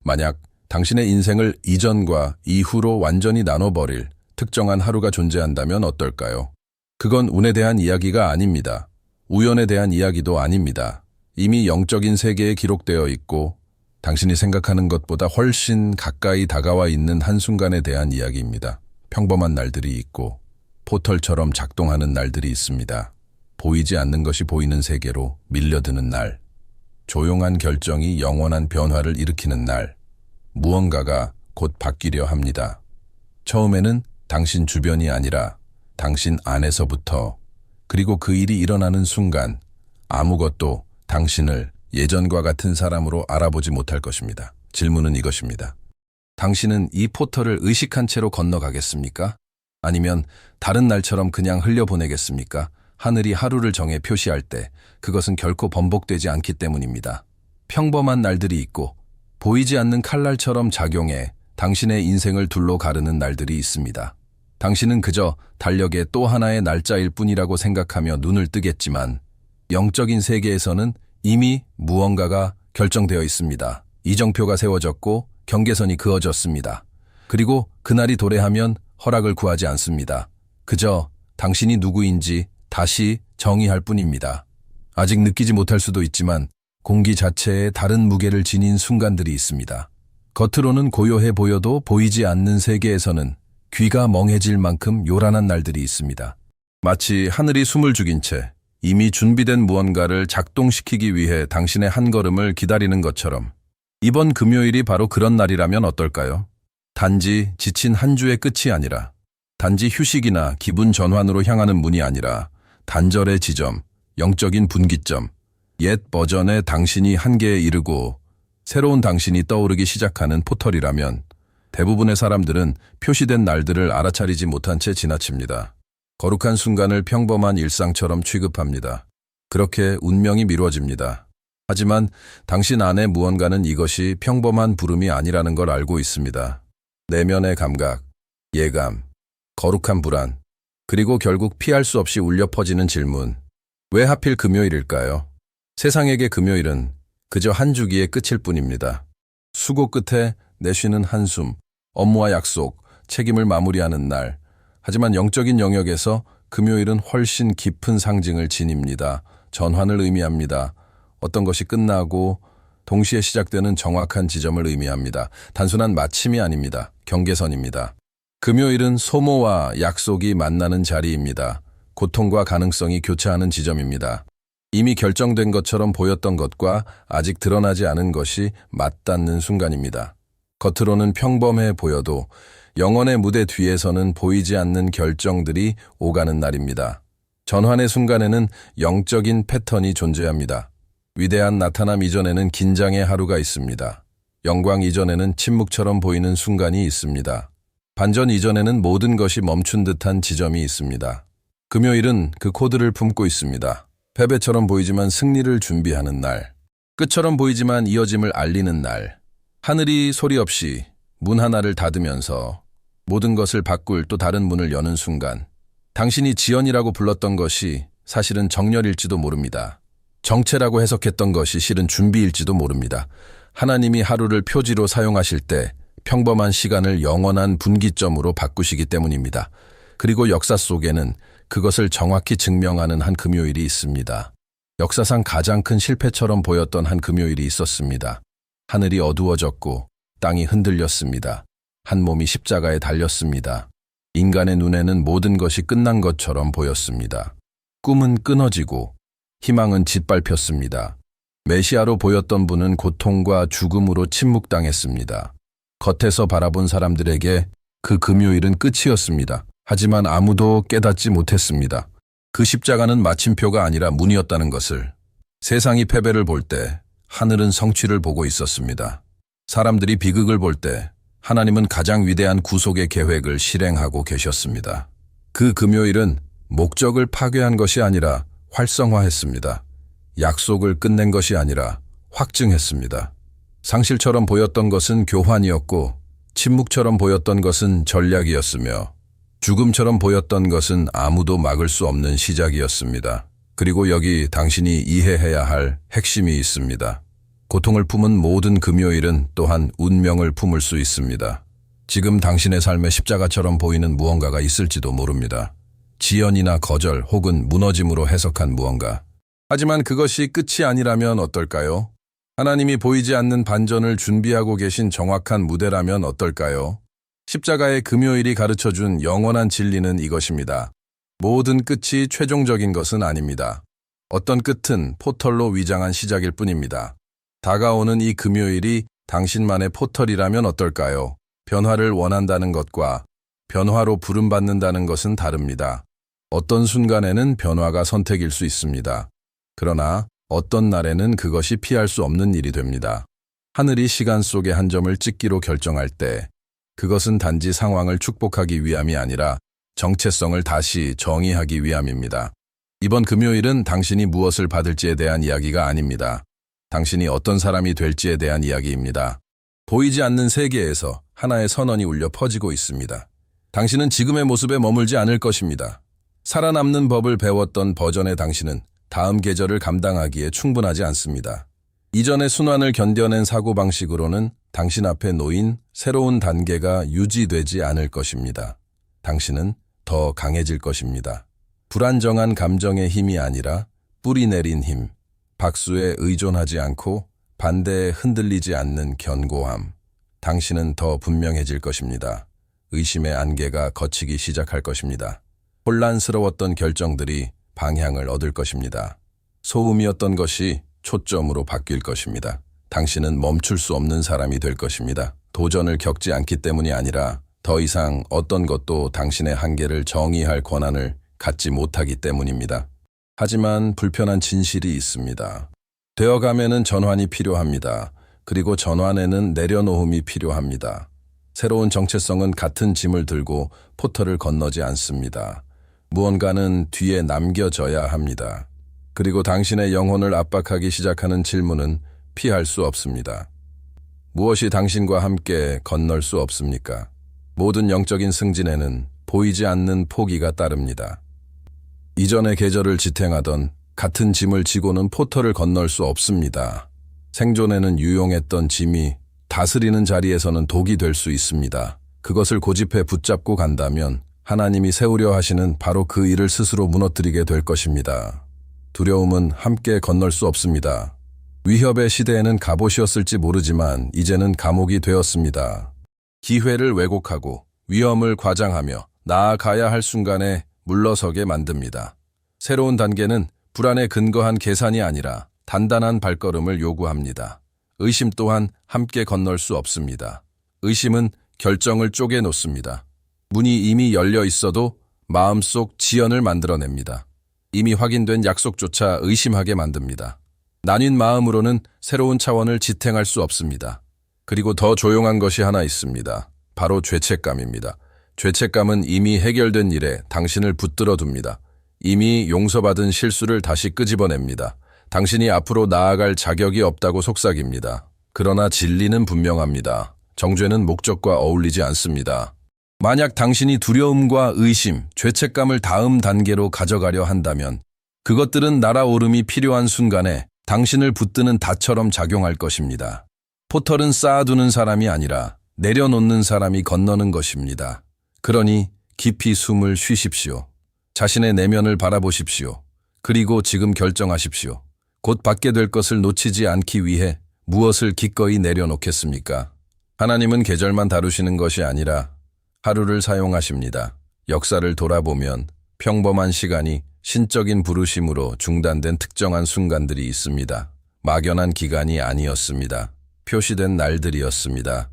만약 당신의 인생을 이전과 이후로 완전히 나눠버릴 특정한 하루가 존재한다면 어떨까요? 그건 운에 대한 이야기가 아닙니다. 우연에 대한 이야기도 아닙니다. 이미 영적인 세계에 기록되어 있고 당신이 생각하는 것보다 훨씬 가까이 다가와 있는 한순간에 대한 이야기입니다. 평범한 날들이 있고 포털처럼 작동하는 날들이 있습니다. 보이지 않는 것이 보이는 세계로 밀려드는 날. 조용한 결정이 영원한 변화를 일으키는 날. 무언가가 곧 바뀌려 합니다. 처음에는 당신 주변이 아니라 당신 안에서부터, 그리고 그 일이 일어나는 순간 아무것도 당신을 예전과 같은 사람으로 알아보지 못할 것입니다. 질문은 이것입니다. 당신은 이 포털을 의식한 채로 건너가겠습니까? 아니면 다른 날처럼 그냥 흘려보내겠습니까? 하늘이 하루를 정해 표시할 때 그것은 결코 번복되지 않기 때문입니다. 평범한 날들이 있고 보이지 않는 칼날처럼 작용해 당신의 인생을 둘러 가르는 날들이 있습니다. 당신은 그저 달력의 또 하나의 날짜일 뿐이라고 생각하며 눈을 뜨겠지만 영적인 세계에서는 이미 무언가가 결정되어 있습니다. 이정표가 세워졌고 경계선이 그어졌습니다. 그리고 그날이 도래하면 허락을 구하지 않습니다. 그저 당신이 누구인지 다시 정의할 뿐입니다. 아직 느끼지 못할 수도 있지만 공기 자체에 다른 무게를 지닌 순간들이 있습니다. 겉으로는 고요해 보여도 보이지 않는 세계에서는 귀가 멍해질 만큼 요란한 날들이 있습니다. 마치 하늘이 숨을 죽인 채 이미 준비된 무언가를 작동시키기 위해 당신의 한 걸음을 기다리는 것처럼 이번 금요일이 바로 그런 날이라면 어떨까요? 단지 지친 한 주의 끝이 아니라, 단지 휴식이나 기분 전환으로 향하는 문이 아니라 단절의 지점, 영적인 분기점, 옛 버전의 당신이 한계에 이르고 새로운 당신이 떠오르기 시작하는 포털이라면 대부분의 사람들은 표시된 날들을 알아차리지 못한 채 지나칩니다. 거룩한 순간을 평범한 일상처럼 취급합니다. 그렇게 운명이 미뤄집니다. 하지만 당신 안의 무언가는 이것이 평범한 부름이 아니라는 걸 알고 있습니다. 내면의 감각, 예감, 거룩한 불안, 그리고 결국 피할 수 없이 울려 퍼지는 질문. 왜 하필 금요일일까요? 세상에게 금요일은 그저 한 주기의 끝일 뿐입니다. 수고 끝에 내쉬는 한숨, 업무와 약속, 책임을 마무리하는 날. 하지만 영적인 영역에서 금요일은 훨씬 깊은 상징을 지닙니다. 전환을 의미합니다. 어떤 것이 끝나고 동시에 시작되는 정확한 지점을 의미합니다. 단순한 마침이 아닙니다. 경계선입니다. 금요일은 소모와 약속이 만나는 자리입니다. 고통과 가능성이 교차하는 지점입니다. 이미 결정된 것처럼 보였던 것과 아직 드러나지 않은 것이 맞닿는 순간입니다. 겉으로는 평범해 보여도 영혼의 무대 뒤에서는 보이지 않는 결정들이 오가는 날입니다. 전환의 순간에는 영적인 패턴이 존재합니다. 위대한 나타남 이전에는 긴장의 하루가 있습니다. 영광 이전에는 침묵처럼 보이는 순간이 있습니다. 반전 이전에는 모든 것이 멈춘 듯한 지점이 있습니다. 금요일은 그 코드를 품고 있습니다. 패배처럼 보이지만 승리를 준비하는 날. 끝처럼 보이지만 이어짐을 알리는 날. 하늘이 소리 없이 문 하나를 닫으면서 모든 것을 바꿀 또 다른 문을 여는 순간, 당신이 지연이라고 불렀던 것이 사실은 정렬일지도 모릅니다. 정체라고 해석했던 것이 실은 준비일지도 모릅니다. 하나님이 하루를 표지로 사용하실 때 평범한 시간을 영원한 분기점으로 바꾸시기 때문입니다. 그리고 역사 속에는 그것을 정확히 증명하는 한 금요일이 있습니다. 역사상 가장 큰 실패처럼 보였던 한 금요일이 있었습니다. 하늘이 어두워졌고 땅이 흔들렸습니다. 한 몸이 십자가에 달렸습니다. 인간의 눈에는 모든 것이 끝난 것처럼 보였습니다. 꿈은 끊어지고 희망은 짓밟혔습니다. 메시아로 보였던 분은 고통과 죽음으로 침묵당했습니다. 겉에서 바라본 사람들에게 그 금요일은 끝이었습니다. 하지만 아무도 깨닫지 못했습니다. 그 십자가는 마침표가 아니라 문이었다는 것을. 세상이 패배를 볼 때 하늘은 성취를 보고 있었습니다. 사람들이 비극을 볼 때 하나님은 가장 위대한 구속의 계획을 실행하고 계셨습니다. 그 금요일은 목적을 파괴한 것이 아니라 활성화했습니다. 약속을 끝낸 것이 아니라 확증했습니다. 상실처럼 보였던 것은 교환이었고 침묵처럼 보였던 것은 전략이었으며 죽음처럼 보였던 것은 아무도 막을 수 없는 시작이었습니다. 그리고 여기 당신이 이해해야 할 핵심이 있습니다. 고통을 품은 모든 금요일은 또한 운명을 품을 수 있습니다. 지금 당신의 삶에 십자가처럼 보이는 무언가가 있을지도 모릅니다. 지연이나 거절 혹은 무너짐으로 해석한 무언가. 하지만 그것이 끝이 아니라면 어떨까요? 하나님이 보이지 않는 반전을 준비하고 계신 정확한 무대라면 어떨까요? 십자가의 금요일이 가르쳐준 영원한 진리는 이것입니다. 모든 끝이 최종적인 것은 아닙니다. 어떤 끝은 포털로 위장한 시작일 뿐입니다. 다가오는 이 금요일이 당신만의 포털이라면 어떨까요? 변화를 원한다는 것과 변화로 부름받는다는 것은 다릅니다. 어떤 순간에는 변화가 선택일 수 있습니다. 그러나 어떤 날에는 그것이 피할 수 없는 일이 됩니다. 하늘이 시간 속의 한 점을 찍기로 결정할 때 그것은 단지 상황을 축복하기 위함이 아니라 정체성을 다시 정의하기 위함입니다. 이번 금요일은 당신이 무엇을 받을지에 대한 이야기가 아닙니다. 당신이 어떤 사람이 될지에 대한 이야기입니다. 보이지 않는 세계에서 하나의 선언이 울려 퍼지고 있습니다. 당신은 지금의 모습에 머물지 않을 것입니다. 살아남는 법을 배웠던 버전의 당신은 다음 계절을 감당하기에 충분하지 않습니다. 이전의 순환을 견뎌낸 사고방식으로는 당신 앞에 놓인 새로운 단계가 유지되지 않을 것입니다. 당신은 더 강해질 것입니다. 불안정한 감정의 힘이 아니라 뿌리 내린 힘, 박수에 의존하지 않고 반대에 흔들리지 않는 견고함. 당신은 더 분명해질 것입니다. 의심의 안개가 걷히기 시작할 것입니다. 혼란스러웠던 결정들이 방향을 얻을 것입니다. 소음이었던 것이 초점으로 바뀔 것입니다. 당신은 멈출 수 없는 사람이 될 것입니다. 도전을 겪지 않기 때문이 아니라 더 이상 어떤 것도 당신의 한계를 정의할 권한을 갖지 못하기 때문입니다. 하지만 불편한 진실이 있습니다. 되어가면은 전환이 필요합니다. 그리고 전환에는 내려놓음이 필요합니다. 새로운 정체성은 같은 짐을 들고 포털을 건너지 않습니다. 무언가는 뒤에 남겨져야 합니다. 그리고 당신의 영혼을 압박하기 시작하는 질문은 피할 수 없습니다. 무엇이 당신과 함께 건널 수 없습니까? 모든 영적인 승진에는 보이지 않는 포기가 따릅니다. 이전의 계절을 지탱하던 같은 짐을 지고는 포털을 건널 수 없습니다. 생존에는 유용했던 짐이 다스리는 자리에서는 독이 될 수 있습니다. 그것을 고집해 붙잡고 간다면 하나님이 세우려 하시는 바로 그 일을 스스로 무너뜨리게 될 것입니다. 두려움은 함께 건널 수 없습니다. 위협의 시대에는 갑옷이었을지 모르지만 이제는 감옥이 되었습니다. 기회를 왜곡하고 위험을 과장하며 나아가야 할 순간에 물러서게 만듭니다. 새로운 단계는 불안에 근거한 계산이 아니라 단단한 발걸음을 요구합니다. 의심 또한 함께 건널 수 없습니다. 의심은 결정을 쪼개놓습니다. 문이 이미 열려 있어도 마음속 지연을 만들어냅니다. 이미 확인된 약속조차 의심하게 만듭니다. 나뉜 마음으로는 새로운 차원을 지탱할 수 없습니다. 그리고 더 조용한 것이 하나 있습니다. 바로 죄책감입니다. 죄책감은 이미 해결된 일에 당신을 붙들어 둡니다. 이미 용서받은 실수를 다시 끄집어냅니다. 당신이 앞으로 나아갈 자격이 없다고 속삭입니다. 그러나 진리는 분명합니다. 정죄는 목적과 어울리지 않습니다. 만약 당신이 두려움과 의심, 죄책감을 다음 단계로 가져가려 한다면 그것들은 날아오름이 필요한 순간에 당신을 붙드는 닷처럼 작용할 것입니다. 포털은 쌓아두는 사람이 아니라 내려놓는 사람이 건너는 것입니다. 그러니 깊이 숨을 쉬십시오. 자신의 내면을 바라보십시오. 그리고 지금 결정하십시오. 곧 받게 될 것을 놓치지 않기 위해 무엇을 기꺼이 내려놓겠습니까? 하나님은 계절만 다루시는 것이 아니라 하루를 사용하십니다. 역사를 돌아보면 평범한 시간이 신적인 부르심으로 중단된 특정한 순간들이 있습니다. 막연한 기간이 아니었습니다. 표시된 날들이었습니다.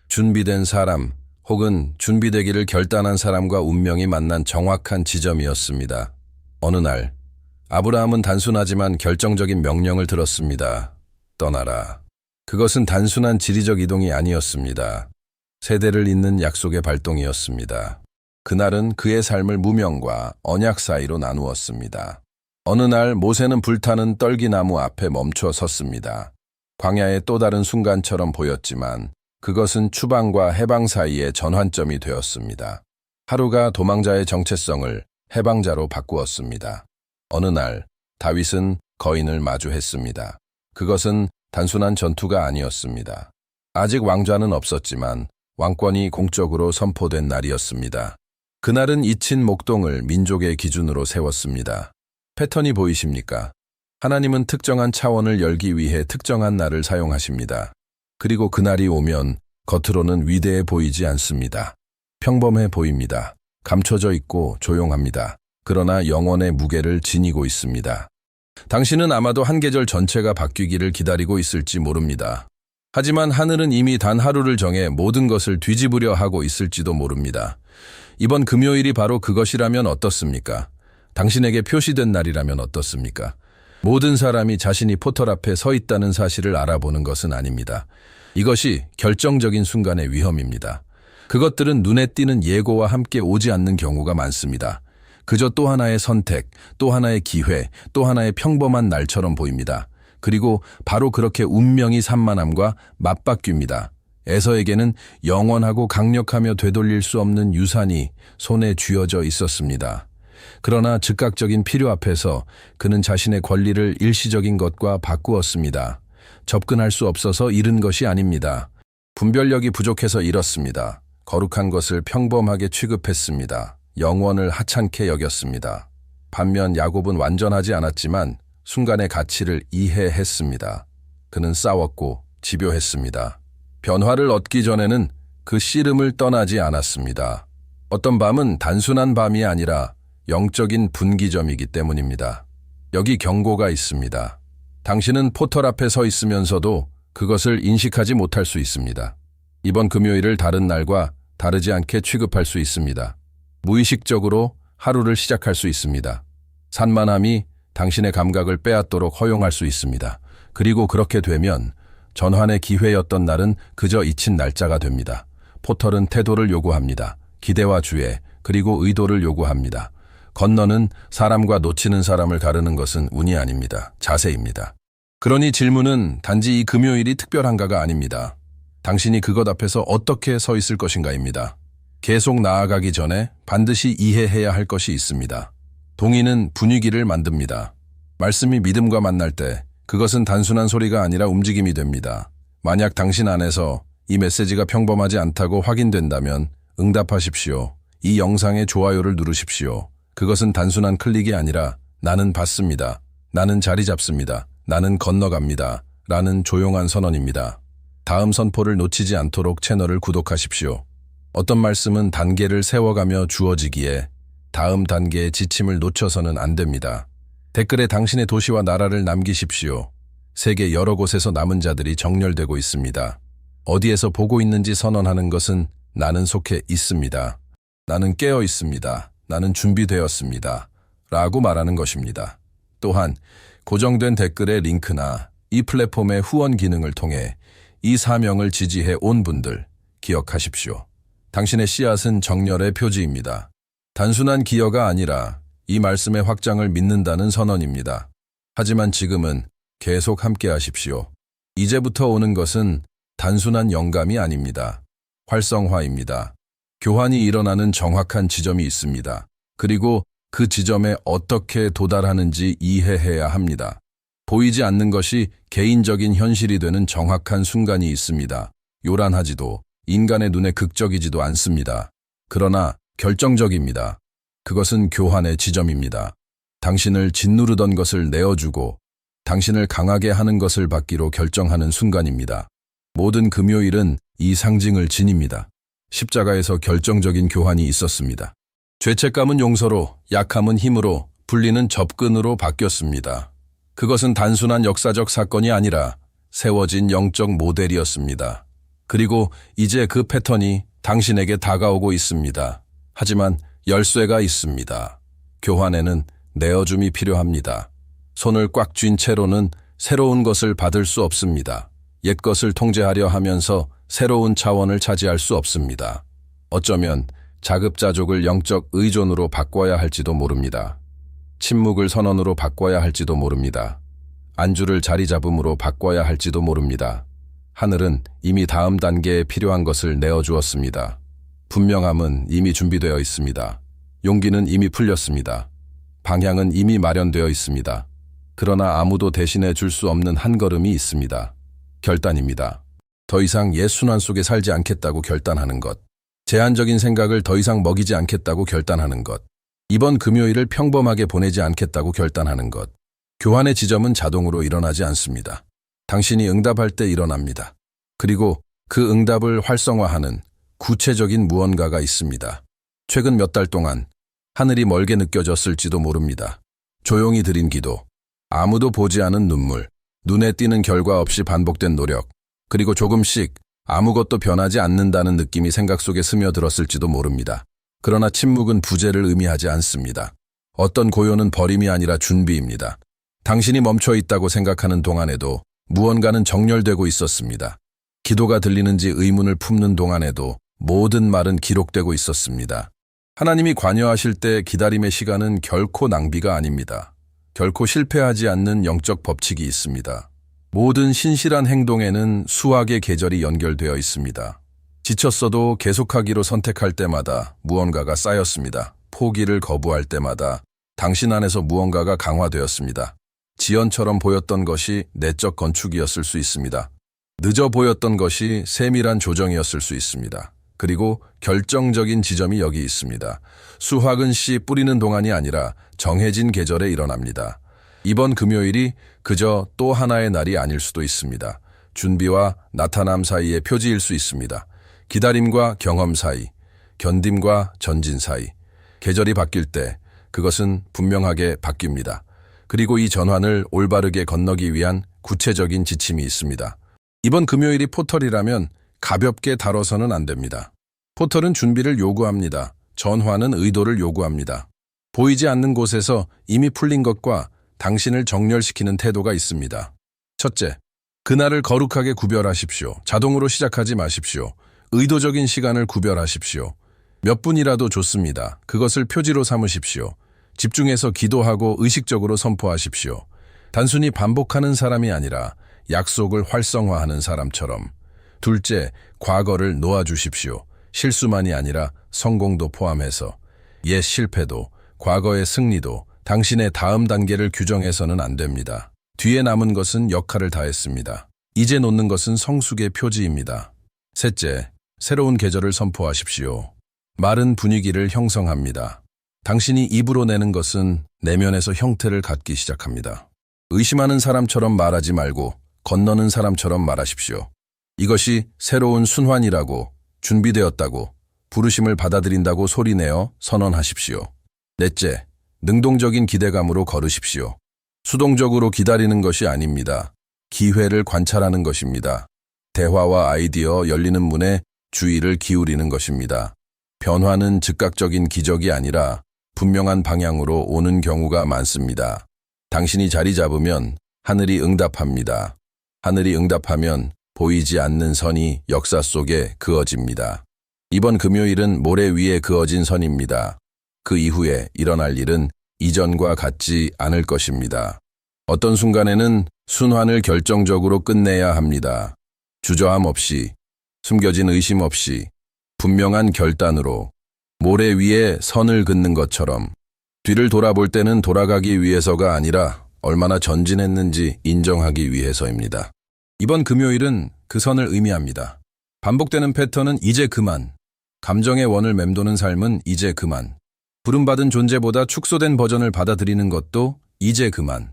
준비된 사람 혹은 준비되기를 결단한 사람과 운명이 만난 정확한 지점이었습니다. 어느 날 아브라함은 단순하지만 결정적인 명령을 들었습니다. 떠나라. 그것은 단순한 지리적 이동이 아니었습니다. 세대를 잇는 약속의 발동이었습니다. 그날은 그의 삶을 무명과 언약 사이로 나누었습니다. 어느 날 모세는 불타는 떨기나무 앞에 멈춰 섰습니다. 광야의 또 다른 순간처럼 보였지만 그것은 추방과 해방 사이의 전환점이 되었습니다. 하루가 도망자의 정체성을 해방자로 바꾸었습니다. 어느 날 다윗은 거인을 마주했습니다. 그것은 단순한 전투가 아니었습니다. 아직 왕좌는 없었지만 왕권이 공적으로 선포된 날이었습니다. 그날은 잊힌 목동을 민족의 기준으로 세웠습니다. 패턴이 보이십니까? 하나님은 특정한 차원을 열기 위해 특정한 날을 사용하십니다. 그리고 그날이 오면 겉으로는 위대해 보이지 않습니다. 평범해 보입니다. 감춰져 있고 조용합니다. 그러나 영원의 무게를 지니고 있습니다. 당신은 아마도 한 계절 전체가 바뀌기를 기다리고 있을지 모릅니다. 하지만 하늘은 이미 단 하루를 정해 모든 것을 뒤집으려 하고 있을지도 모릅니다. 이번 금요일이 바로 그것이라면 어떻습니까? 당신에게 표시된 날이라면 어떻습니까? 모든 사람이 자신이 포털 앞에 서 있다는 사실을 알아보는 것은 아닙니다. 이것이 결정적인 순간의 위험입니다. 그것들은 눈에 띄는 예고와 함께 오지 않는 경우가 많습니다. 그저 또 하나의 선택, 또 하나의 기회, 또 하나의 평범한 날처럼 보입니다. 그리고 바로 그렇게 운명이 산만함과 맞바뀝니다. 에서에게는 영원하고 강력하며 되돌릴 수 없는 유산이 손에 쥐어져 있었습니다. 그러나 즉각적인 필요 앞에서 그는 자신의 권리를 일시적인 것과 바꾸었습니다. 접근할 수 없어서 잃은 것이 아닙니다. 분별력이 부족해서 잃었습니다. 거룩한 것을 평범하게 취급했습니다. 영원을 하찮게 여겼습니다. 반면 야곱은 완전하지 않았지만 순간의 가치를 이해했습니다. 그는 싸웠고 집요했습니다. 변화를 얻기 전에는 그 씨름을 떠나지 않았습니다. 어떤 밤은 단순한 밤이 아니라 영적인 분기점이기 때문입니다. 여기 경고가 있습니다. 당신은 포털 앞에 서 있으면서도 그것을 인식하지 못할 수 있습니다. 이번 금요일을 다른 날과 다르지 않게 취급할 수 있습니다. 무의식적으로 하루를 시작할 수 있습니다. 산만함이 당신의 감각을 빼앗도록 허용할 수 있습니다. 그리고 그렇게 되면 전환의 기회였던 날은 그저 잊힌 날짜가 됩니다. 포털은 태도를 요구합니다. 기대와 주의, 그리고 의도를 요구합니다. 건너는 사람과 놓치는 사람을 가르는 것은 운이 아닙니다. 자세입니다. 그러니 질문은 단지 이 금요일이 특별한가가 아닙니다. 당신이 그것 앞에서 어떻게 서 있을 것인가입니다. 계속 나아가기 전에 반드시 이해해야 할 것이 있습니다. 동의는 분위기를 만듭니다. 말씀이 믿음과 만날 때 그것은 단순한 소리가 아니라 움직임이 됩니다. 만약 당신 안에서 이 메시지가 평범하지 않다고 확인된다면 응답하십시오. 이 영상에 좋아요를 누르십시오. 그것은 단순한 클릭이 아니라 나는 받습니다. 나는 자리 잡습니다. 나는 건너갑니다. 라는 조용한 선언입니다. 다음 선포를 놓치지 않도록 채널을 구독하십시오. 어떤 말씀은 단계를 세워가며 주어지기에 다음 단계의 지침을 놓쳐서는 안 됩니다. 댓글에 당신의 도시와 나라를 남기십시오. 세계 여러 곳에서 남은 자들이 정렬되고 있습니다. 어디에서 보고 있는지 선언하는 것은 나는 속해 있습니다. 나는 깨어 있습니다. 나는 준비되었습니다. 라고 말하는 것입니다. 또한 고정된 댓글의 링크나 이 플랫폼의 후원 기능을 통해 이 사명을 지지해 온 분들 기억하십시오. 당신의 씨앗은 정렬의 표지입니다. 단순한 기여가 아니라 이 말씀의 확장을 믿는다는 선언입니다. 하지만 지금은 계속 함께 하십시오. 이제부터 오는 것은 단순한 영감이 아닙니다. 활성화입니다. 교환이 일어나는 정확한 지점이 있습니다. 그리고 그 지점에 어떻게 도달하는지 이해해야 합니다. 보이지 않는 것이 개인적인 현실이 되는 정확한 순간이 있습니다. 요란하지도 인간의 눈에 극적이지도 않습니다. 그러나 결정적입니다. 그것은 교환의 지점입니다. 당신을 짓누르던 것을 내어주고 당신을 강하게 하는 것을 받기로 결정하는 순간입니다. 모든 금요일은 이 상징을 지닙니다. 십자가에서 결정적인 교환이 있었습니다. 죄책감은 용서로, 약함은 힘으로, 분리는 접근으로 바뀌었습니다. 그것은 단순한 역사적 사건이 아니라 세워진 영적 모델이었습니다. 그리고 이제 그 패턴이 당신에게 다가오고 있습니다. 하지만 열쇠가 있습니다. 교환에는 내어줌이 필요합니다. 손을 꽉 쥔 채로는 새로운 것을 받을 수 없습니다. 옛 것을 통제하려 하면서 새로운 차원을 차지할 수 없습니다. 어쩌면 자급자족을 영적 의존으로 바꿔야 할지도 모릅니다. 침묵을 선언으로 바꿔야 할지도 모릅니다. 안주를 자리 잡음으로 바꿔야 할지도 모릅니다. 하늘은 이미 다음 단계에 필요한 것을 내어주었습니다. 분명함은 이미 준비되어 있습니다. 용기는 이미 풀렸습니다. 방향은 이미 마련되어 있습니다. 그러나 아무도 대신해 줄 수 없는 한 걸음이 있습니다. 결단입니다. 더 이상 옛 순환 속에 살지 않겠다고 결단하는 것. 제한적인 생각을 더 이상 먹이지 않겠다고 결단하는 것. 이번 금요일을 평범하게 보내지 않겠다고 결단하는 것. 교환의 지점은 자동으로 일어나지 않습니다. 당신이 응답할 때 일어납니다. 그리고 그 응답을 활성화하는 구체적인 무언가가 있습니다. 최근 몇 달 동안 하늘이 멀게 느껴졌을지도 모릅니다. 조용히 드린 기도, 아무도 보지 않은 눈물, 눈에 띄는 결과 없이 반복된 노력, 그리고 조금씩 아무것도 변하지 않는다는 느낌이 생각 속에 스며들었을지도 모릅니다. 그러나 침묵은 부재를 의미하지 않습니다. 어떤 고요는 버림이 아니라 준비입니다. 당신이 멈춰 있다고 생각하는 동안에도 무언가는 정렬되고 있었습니다. 기도가 들리는지 의문을 품는 동안에도 모든 말은 기록되고 있었습니다. 하나님이 관여하실 때 기다림의 시간은 결코 낭비가 아닙니다. 결코 실패하지 않는 영적 법칙이 있습니다. 모든 신실한 행동에는 수확의 계절이 연결되어 있습니다. 지쳤어도 계속하기로 선택할 때마다 무언가가 쌓였습니다. 포기를 거부할 때마다 당신 안에서 무언가가 강화되었습니다. 지연처럼 보였던 것이 내적 건축이었을 수 있습니다. 늦어 보였던 것이 세밀한 조정이었을 수 있습니다. 그리고 결정적인 지점이 여기 있습니다. 수확은 씨 뿌리는 동안이 아니라 정해진 계절에 일어납니다. 이번 금요일이 그저 또 하나의 날이 아닐 수도 있습니다. 준비와 나타남 사이의 표지일 수 있습니다. 기다림과 경험 사이, 견딤과 전진 사이. 계절이 바뀔 때 그것은 분명하게 바뀝니다. 그리고 이 전환을 올바르게 건너기 위한 구체적인 지침이 있습니다. 이번 금요일이 포털이라면 가볍게 다뤄서는 안 됩니다. 포털은 준비를 요구합니다. 전환은 의도를 요구합니다. 보이지 않는 곳에서 이미 풀린 것과 당신을 정렬시키는 태도가 있습니다. 첫째, 그날을 거룩하게 구별하십시오. 자동으로 시작하지 마십시오. 의도적인 시간을 구별하십시오. 몇 분이라도 좋습니다. 그것을 표지로 삼으십시오. 집중해서 기도하고 의식적으로 선포하십시오. 단순히 반복하는 사람이 아니라 약속을 활성화하는 사람처럼. 둘째, 과거를 놓아주십시오. 실수만이 아니라 성공도 포함해서. 옛 실패도, 과거의 승리도 당신의 다음 단계를 규정해서는 안 됩니다. 뒤에 남은 것은 역할을 다했습니다. 이제 놓는 것은 성숙의 표지입니다. 셋째, 새로운 계절을 선포하십시오. 마른 분위기를 형성합니다. 당신이 입으로 내는 것은 내면에서 형태를 갖기 시작합니다. 의심하는 사람처럼 말하지 말고 건너는 사람처럼 말하십시오. 이것이 새로운 순환이라고, 준비되었다고, 부르심을 받아들인다고 소리내어 선언하십시오. 넷째, 능동적인 기대감으로 걸으십시오. 수동적으로 기다리는 것이 아닙니다. 기회를 관찰하는 것입니다. 대화와 아이디어 열리는 문에 주의를 기울이는 것입니다. 변화는 즉각적인 기적이 아니라 분명한 방향으로 오는 경우가 많습니다. 당신이 자리 잡으면 하늘이 응답합니다. 하늘이 응답하면 보이지 않는 선이 역사 속에 그어집니다. 이번 금요일은 모래 위에 그어진 선입니다. 그 이후에 일어날 일은 이전과 같지 않을 것입니다. 어떤 순간에는 순환을 결정적으로 끝내야 합니다. 주저함 없이, 숨겨진 의심 없이, 분명한 결단으로 모래 위에 선을 긋는 것처럼 뒤를 돌아볼 때는 돌아가기 위해서가 아니라 얼마나 전진했는지 인정하기 위해서입니다. 이번 금요일은 그 선을 의미합니다. 반복되는 패턴은 이제 그만, 감정의 원을 맴도는 삶은 이제 그만, 부름받은 존재보다 축소된 버전을 받아들이는 것도 이제 그만.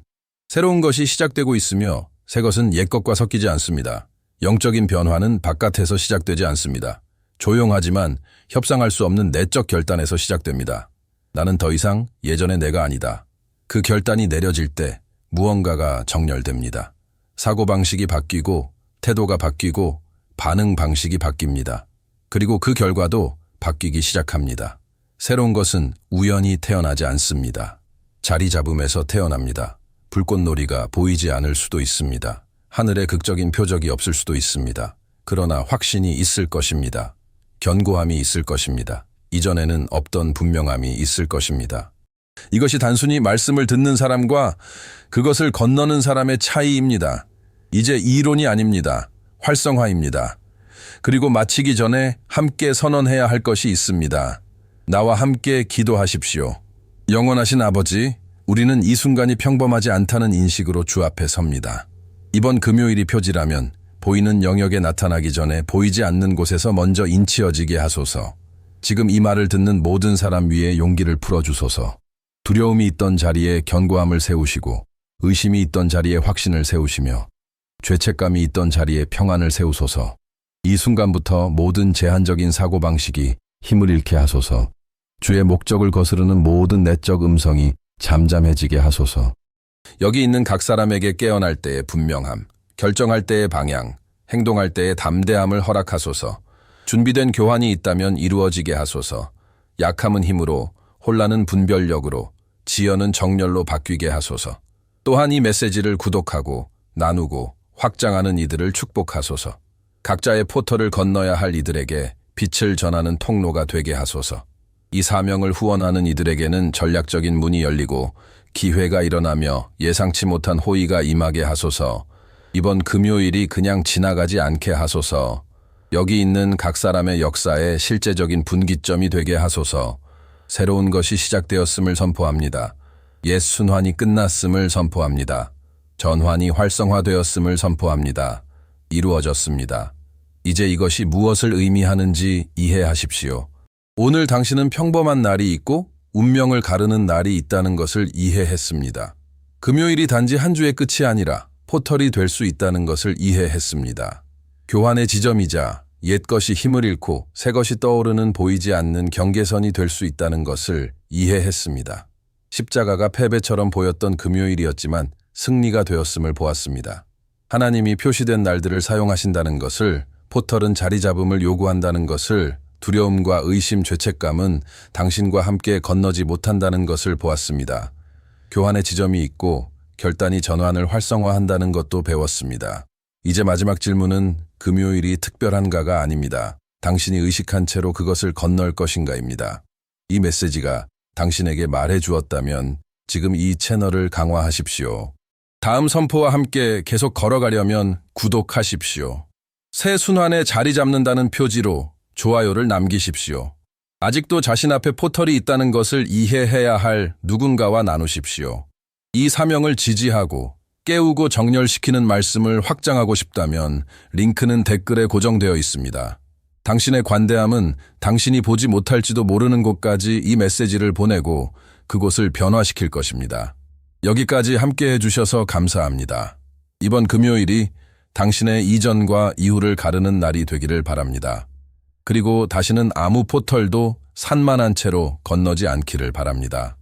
새로운 것이 시작되고 있으며 새 것은 옛 것과 섞이지 않습니다. 영적인 변화는 바깥에서 시작되지 않습니다. 조용하지만 협상할 수 없는 내적 결단에서 시작됩니다. 나는 더 이상 예전의 내가 아니다. 그 결단이 내려질 때 무언가가 정렬됩니다. 사고방식이 바뀌고 태도가 바뀌고 반응 방식이 바뀝니다. 그리고 그 결과도 바뀌기 시작합니다. 새로운 것은 우연히 태어나지 않습니다. 자리 잡음에서 태어납니다. 불꽃놀이가 보이지 않을 수도 있습니다. 하늘에 극적인 표적이 없을 수도 있습니다. 그러나 확신이 있을 것입니다. 견고함이 있을 것입니다. 이전에는 없던 분명함이 있을 것입니다. 이것이 단순히 말씀을 듣는 사람과 그것을 건너는 사람의 차이입니다. 이제 이론이 아닙니다. 활성화입니다. 그리고 마치기 전에 함께 선언해야 할 것이 있습니다. 나와 함께 기도하십시오. 영원하신 아버지, 우리는 이 순간이 평범하지 않다는 인식으로 주 앞에 섭니다. 이번 금요일이 표지라면 보이는 영역에 나타나기 전에 보이지 않는 곳에서 먼저 인치어지게 하소서. 지금 이 말을 듣는 모든 사람 위에 용기를 풀어주소서. 두려움이 있던 자리에 견고함을 세우시고 의심이 있던 자리에 확신을 세우시며 죄책감이 있던 자리에 평안을 세우소서. 이 순간부터 모든 제한적인 사고방식이 힘을 잃게 하소서. 주의 목적을 거스르는 모든 내적 음성이 잠잠해지게 하소서. 여기 있는 각 사람에게 깨어날 때의 분명함, 결정할 때의 방향, 행동할 때의 담대함을 허락하소서. 준비된 교환이 있다면 이루어지게 하소서. 약함은 힘으로, 혼란은 분별력으로, 지연은 정열로 바뀌게 하소서. 또한 이 메시지를 구독하고 나누고 확장하는 이들을 축복하소서. 각자의 포털을 건너야 할 이들에게 빛을 전하는 통로가 되게 하소서. 이 사명을 후원하는 이들에게는 전략적인 문이 열리고 기회가 일어나며 예상치 못한 호의가 임하게 하소서. 이번 금요일이 그냥 지나가지 않게 하소서. 여기 있는 각 사람의 역사에 실제적인 분기점이 되게 하소서. 새로운 것이 시작되었음을 선포합니다. 옛 순환이 끝났음을 선포합니다. 전환이 활성화되었음을 선포합니다. 이루어졌습니다. 이제 이것이 무엇을 의미하는지 이해하십시오. 오늘 당신은 평범한 날이 있고 운명을 가르는 날이 있다는 것을 이해했습니다. 금요일이 단지 한 주의 끝이 아니라 포털이 될 수 있다는 것을 이해했습니다. 교환의 지점이자 옛 것이 힘을 잃고 새 것이 떠오르는 보이지 않는 경계선이 될 수 있다는 것을 이해했습니다. 십자가가 패배처럼 보였던 금요일이었지만 승리가 되었음을 보았습니다. 하나님이 표시된 날들을 사용하신다는 것을, 포털은 자리 잡음을 요구한다는 것을, 두려움과 의심, 죄책감은 당신과 함께 건너지 못한다는 것을 보았습니다. 교환의 지점이 있고 결단이 전환을 활성화한다는 것도 배웠습니다. 이제 마지막 질문은 금요일이 특별한가가 아닙니다. 당신이 의식한 채로 그것을 건널 것인가입니다. 이 메시지가 당신에게 말해 주었다면 지금 이 채널을 강화하십시오. 다음 선포와 함께 계속 걸어가려면 구독하십시오. 새 순환에 자리 잡는다는 표지로 좋아요를 남기십시오. 아직도 자신 앞에 포털이 있다는 것을 이해해야 할 누군가와 나누십시오. 이 사명을 지지하고 깨우고 정렬시키는 말씀을 확장하고 싶다면 링크는 댓글에 고정되어 있습니다. 당신의 관대함은 당신이 보지 못할지도 모르는 곳까지 이 메시지를 보내고 그곳을 변화시킬 것입니다. 여기까지 함께해 주셔서 감사합니다. 이번 금요일이 당신의 이전과 이후를 가르는 날이 되기를 바랍니다. 그리고 다시는 아무 포털도 산만한 채로 건너지 않기를 바랍니다.